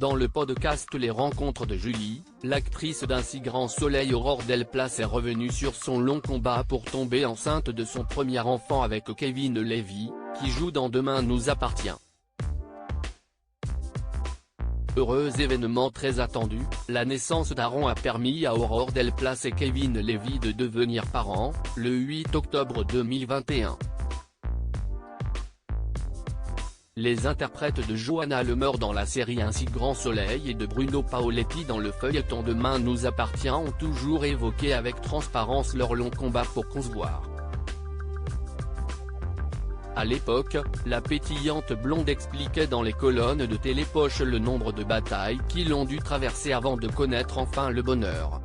Dans le podcast Les rencontres de Julie, l'actrice d'un si grand soleil Aurore Delplace est revenue sur son long combat pour tomber enceinte de son premier enfant avec Kevin Levy, qui joue dans Demain nous appartient. Heureux événement très attendu, la naissance d'Aaron a permis à Aurore Delplace et Kevin Levy de devenir parents, le 8 octobre 2021. Les interprètes de Johanna Lemer dans la série Un si grand soleil et de Bruno Paoletti dans le feuilleton Demain nous appartient ont toujours évoqué avec transparence leur long combat pour concevoir. À l'époque, la pétillante blonde expliquait dans les colonnes de Télépoche le nombre de batailles qu'ils ont dû traverser avant de connaître enfin le bonheur.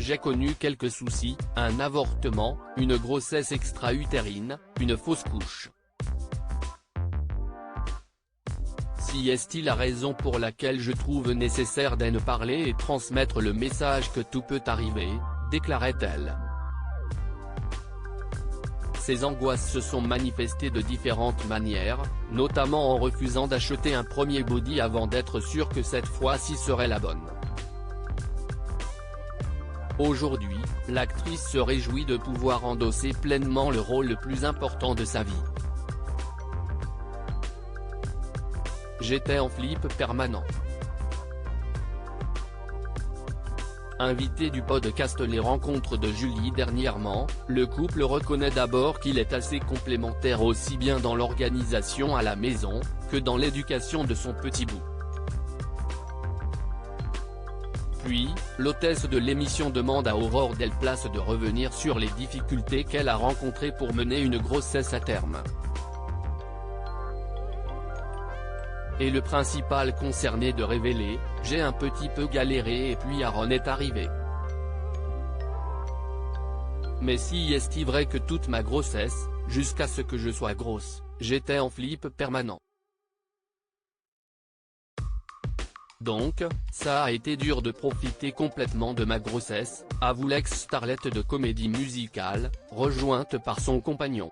J'ai connu quelques soucis, un avortement, une grossesse extra-utérine, une fausse couche. Si est-il la raison pour laquelle je trouve nécessaire d'en parler et transmettre le message que tout peut arriver, déclarait-elle. Ces angoisses se sont manifestées de différentes manières, notamment en refusant d'acheter un premier body avant d'être sûr que cette fois-ci serait la bonne. Aujourd'hui, l'actrice se réjouit de pouvoir endosser pleinement le rôle le plus important de sa vie. J'étais en flip permanent. Invité du podcast Les rencontres de Julie dernièrement, le couple reconnaît d'abord qu'il est assez complémentaire aussi bien dans l'organisation à la maison, que dans l'éducation de son petit bout. Puis, l'hôtesse de l'émission demande à Aurore Delplace de revenir sur les difficultés qu'elle a rencontrées pour mener une grossesse à terme. Et le principal concerné de révéler, « J'ai un petit peu galéré et puis Aaron est arrivé. Mais si est-il vrai que toute ma grossesse, jusqu'à ce que je sois grosse, j'étais en flip permanent. Donc, ça a été dur de profiter complètement de ma grossesse », avoue l'ex-starlette de comédie musicale, rejointe par son compagnon.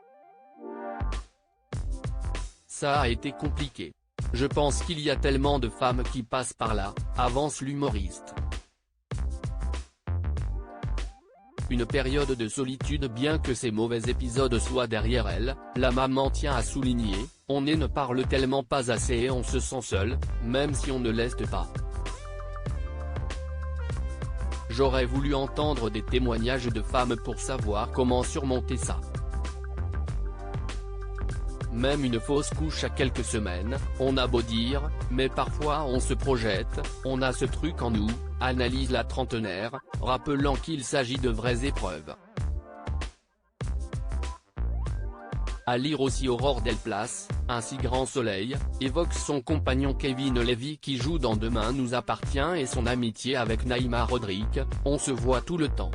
Ça a été compliqué. Je pense qu'il y a tellement de femmes qui passent par là, avance l'humoriste. Une période de solitude bien que ces mauvais épisodes soient derrière elle, la maman tient à souligner, on ne parle tellement pas assez et on se sent seul, même si on ne l'est pas. J'aurais voulu entendre des témoignages de femmes pour savoir comment surmonter ça. Même une fausse couche à quelques semaines, on a beau dire, mais parfois on se projette, on a ce truc en nous, analyse la trentenaire, rappelant qu'il s'agit de vraies épreuves. À lire aussi Aurore Delplace, Un si grand soleil, évoque son compagnon Kevin Levy qui joue dans Demain nous appartient et son amitié avec Naïma Rodrigue, on se voit tout le temps.